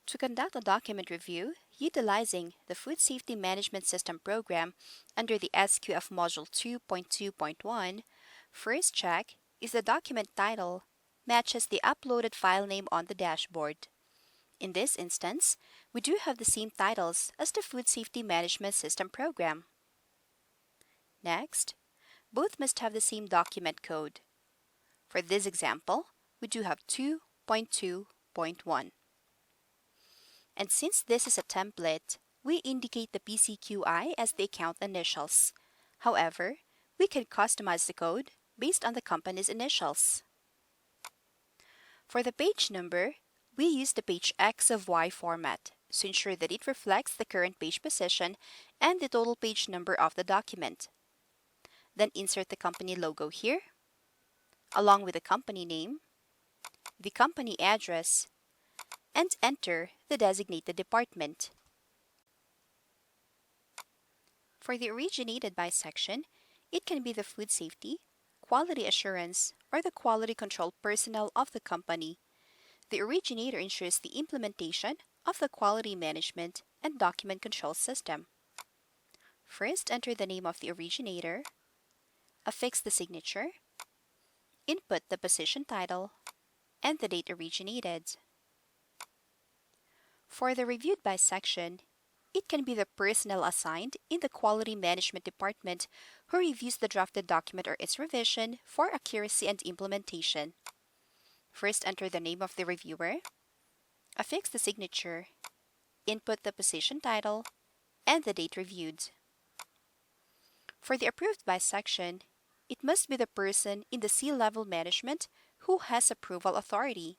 To conduct a document review utilizing the Food Safety Management System program under the SQF Module 2.2.1, first check if the document title matches the uploaded file name on the dashboard. In this instance, we do have the same titles as the Food Safety Management System program. Next, both must have the same document code. For this example, we do have 2.2.1. And since this is a template, we indicate the PCQI as the account initials. However, we can customize the code based on the company's initials. For the page number, we use the page X of Y format to ensure that it reflects the current page position and the total page number of the document. Then insert the company logo here, along with the company name, the company address, and enter the designated department. For the originated by section, it can be the food safety, quality assurance, or the quality control personnel of the company. The originator ensures the implementation of the quality management and document control system. First, enter the name of the originator, affix the signature, input the position title, and the date originated. For the reviewed by section, it can be the personnel assigned in the Quality Management Department who reviews the drafted document or its revision for accuracy and implementation. First, enter the name of the reviewer, affix the signature, input the position title, and the date reviewed. For the approved by section, it must be the person in the C-level management who has approval authority.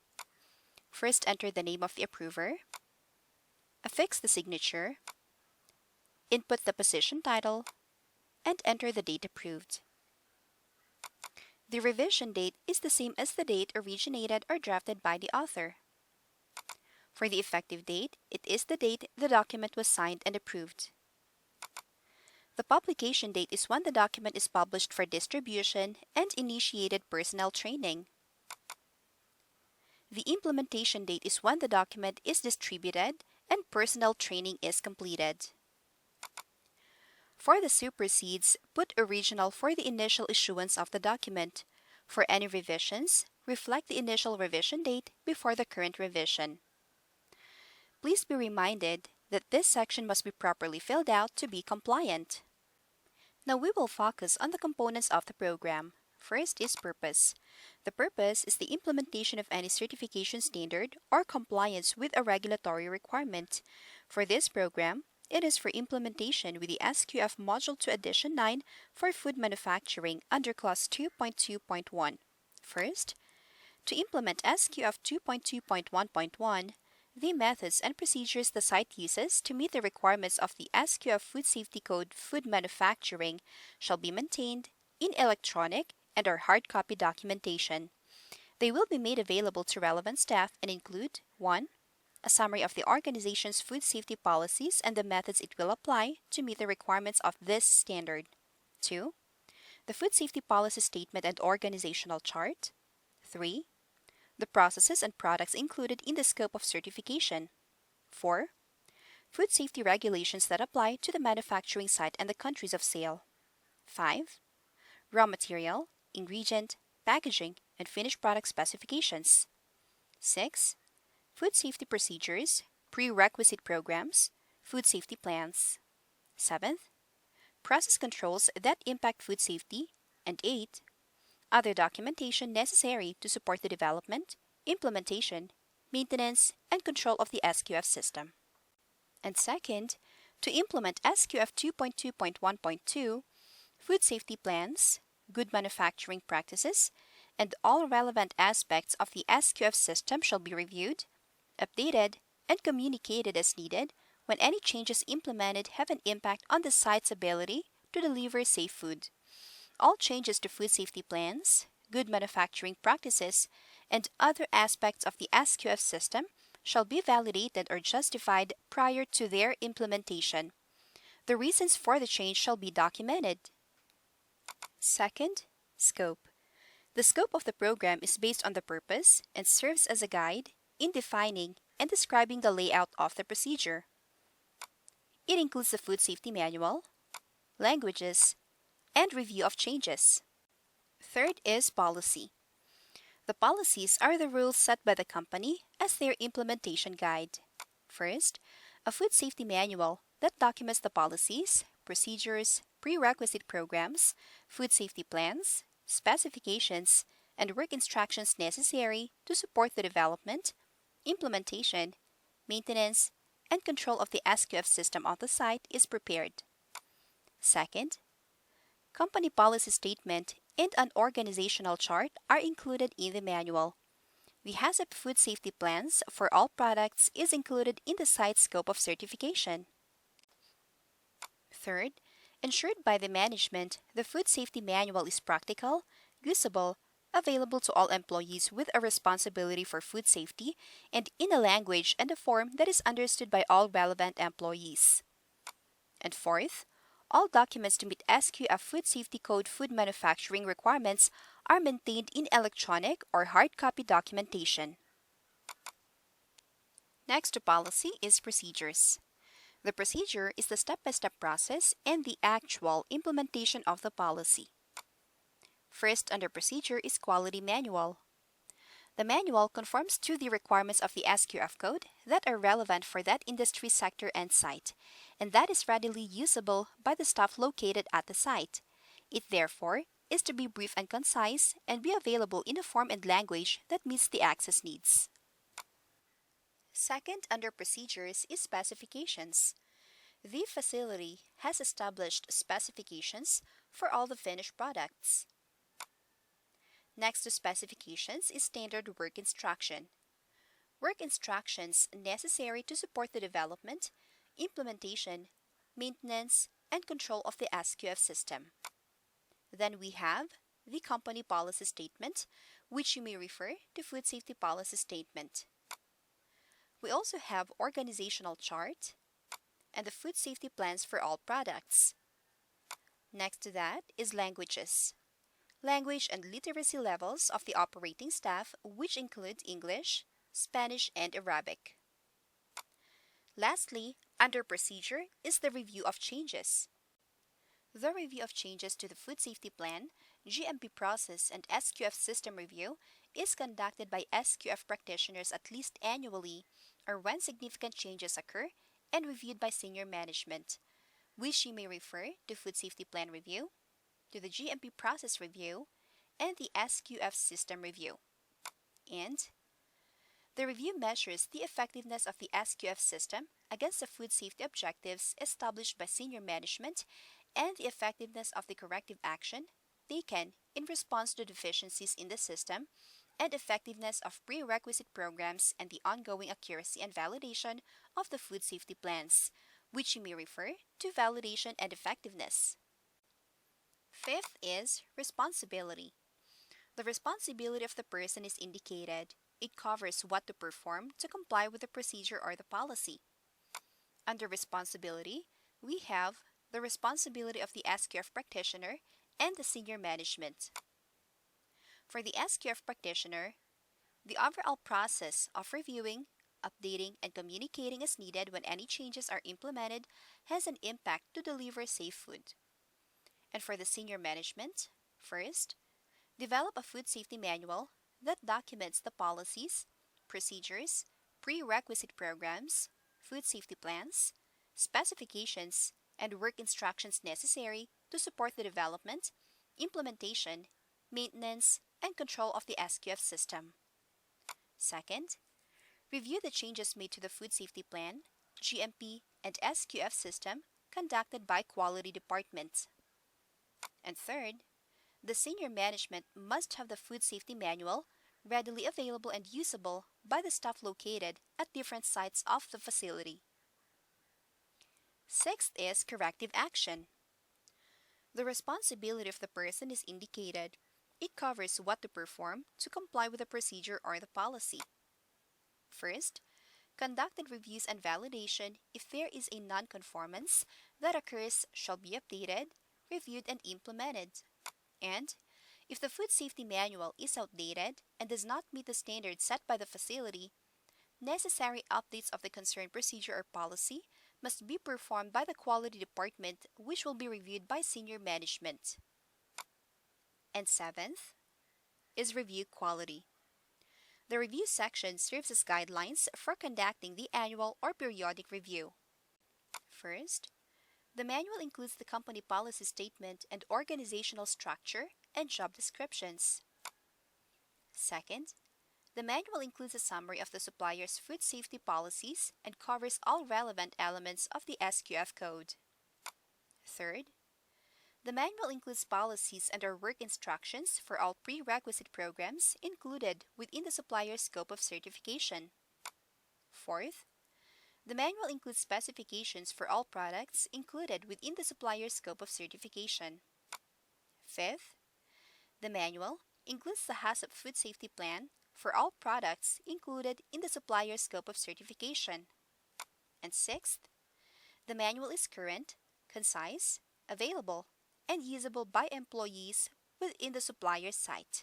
First, enter the name of the approver, affix the signature, input the position title, and enter the date approved. The revision date is the same as the date originated or drafted by the author. For the effective date, it is the date the document was signed and approved. The publication date is when the document is published for distribution and initiated personnel training. The implementation date is when the document is distributed and personnel training is completed. For the supersedes, put original for the initial issuance of the document. For any revisions, reflect the initial revision date before the current revision. Please be reminded that this section must be properly filled out to be compliant. Now we will focus on the components of the program. First is purpose. The purpose is the implementation of any certification standard or compliance with a regulatory requirement. For this program, it is for implementation with the SQF Module 2 Edition 9 for food manufacturing under Clause 2.2.1. First, to implement SQF 2.2.1.1, the methods and procedures the site uses to meet the requirements of the SQF Food Safety Code Food Manufacturing shall be maintained in electronic and or hard copy documentation. They will be made available to relevant staff and include 1. A summary of the organization's food safety policies and the methods it will apply to meet the requirements of this standard. 2. The food safety policy statement and organizational chart. 3. The processes and products included in the scope of certification. 4. Food safety regulations that apply to the manufacturing site and the countries of sale. 5. Raw material, ingredient, packaging, and finished product specifications. 6. Food safety procedures, prerequisite programs, food safety plans. 7th, process controls that impact food safety. And 8, other documentation necessary to support the development, implementation, maintenance, and control of the SQF system. And second, to implement SQF 2.2.1.2, food safety plans, good manufacturing practices, and all relevant aspects of the SQF system shall be reviewed, updated, and communicated as needed when any changes implemented have an impact on the site's ability to deliver safe food. All changes to food safety plans, good manufacturing practices, and other aspects of the SQF system shall be validated or justified prior to their implementation. The reasons for the change shall be documented. Second, scope. The scope of the program is based on the purpose and serves as a guide in defining and describing the layout of the procedure. It includes the food safety manual, languages, and review of changes. Third is policy. The policies are the rules set by the company as their implementation guide. First, a food safety manual that documents the policies, procedures, prerequisite programs, food safety plans, specifications, and work instructions necessary to support the development, implementation, maintenance, and control of the SQF system on the site is prepared. Second, company policy statement and an organizational chart are included in the manual. The HACCP food safety plans for all products is included in the site scope of certification. Third, ensured by the management, the food safety manual is practical, usable, available to all employees with a responsibility for food safety, and in a language and a form that is understood by all relevant employees. And fourth, all documents to meet SQF Food Safety Code food manufacturing requirements are maintained in electronic or hard copy documentation. Next to policy is procedures. The procedure is the step-by-step process and the actual implementation of the policy. First under procedure is quality manual. The manual conforms to the requirements of the SQF code that are relevant for that industry sector and site, and that is readily usable by the staff located at the site. It therefore is to be brief and concise and be available in a form and language that meets the access needs. Second under procedures is specifications. The facility has established specifications for all the finished products. Next to specifications is standard work instruction. Work instructions necessary to support the development, implementation, maintenance, and control of the SQF system. Then we have the company policy statement, which you may refer to food safety policy statement. We also have organizational chart and the food safety plans for all products. Next to that is languages. Language and literacy levels of the operating staff, which include English, Spanish, and Arabic. Lastly, under procedure is the review of changes. The review of changes to the food safety plan, GMP process, and SQF system review is conducted by SQF practitioners at least annually or when significant changes occur and reviewed by senior management, which you may refer to food safety plan review, to the GMP process review, and the SQF system review. And the review measures the effectiveness of the SQF system against the food safety objectives established by senior management and the effectiveness of the corrective action taken in response to deficiencies in the system and effectiveness of prerequisite programs and the ongoing accuracy and validation of the food safety plans, which you may refer to validation and effectiveness. Fifth is responsibility. The responsibility of the person is indicated. It covers what to perform to comply with the procedure or the policy. Under responsibility, we have the responsibility of the SQF practitioner and the senior management. For the SQF practitioner, the overall process of reviewing, updating, and communicating as needed when any changes are implemented has an impact to deliver safe food. And for the senior management, first, develop a food safety manual that documents the policies, procedures, prerequisite programs, food safety plans, specifications, and work instructions necessary to support the development, implementation, maintenance, and control of the SQF system. Second, review the changes made to the food safety plan, GMP, and SQF system conducted by quality department. And third, the senior management must have the food safety manual readily available and usable by the staff located at different sites of the facility. Sixth is corrective action. The responsibility of the person is indicated. It covers what to perform to comply with the procedure or the policy. First, conducted reviews and validation if there is a non-conformance that occurs shall be updated, reviewed, and implemented. And if the food safety manual is outdated and does not meet the standards set by the facility, necessary updates of the concerned procedure or policy must be performed by the quality department, which will be reviewed by senior management. And seventh is review quality. The review section serves as guidelines for conducting the annual or periodic review. First, the manual includes the company policy statement and organizational structure and job descriptions. Second, the manual includes a summary of the supplier's food safety policies and covers all relevant elements of the SQF code. Third, the manual includes policies and or work instructions for all prerequisite programs included within the supplier's scope of certification. Fourth, the manual includes specifications for all products included within the supplier's scope of certification. Fifth, the manual includes the HACCP food safety plan for all products included in the supplier's scope of certification. And sixth, the manual is current, concise, available, and usable by employees within the supplier's site.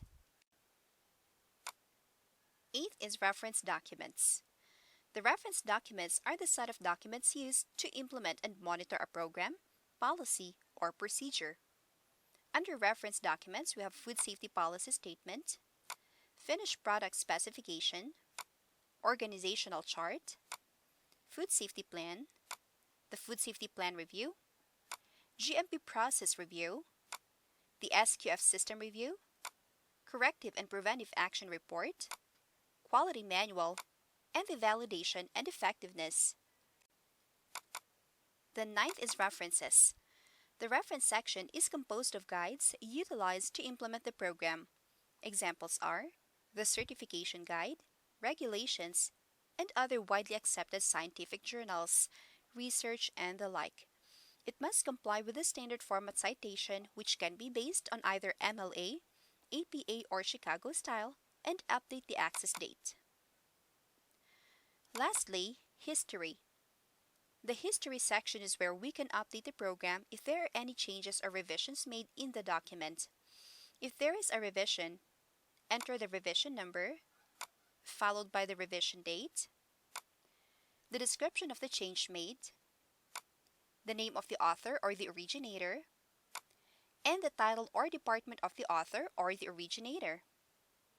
Eighth is reference documents. The reference documents are the set of documents used to implement and monitor a program, policy, or procedure. Under reference documents, we have food safety policy statement, finished product specification, organizational chart, food safety plan, the food safety plan review, GMP process review, the SQF system review, corrective and preventive action report, quality manual, and the validation and effectiveness. The ninth is references. The reference section is composed of guides utilized to implement the program. Examples are the certification guide, regulations, and other widely accepted scientific journals, research, and the like. It must comply with the standard format citation, which can be based on either MLA, APA, or Chicago style, and update the access date. Lastly, history. The history section is where we can update the program if there are any changes or revisions made in the document. If there is a revision, enter the revision number, followed by the revision date, the description of the change made, the name of the author or the originator, and the title or department of the author or the originator.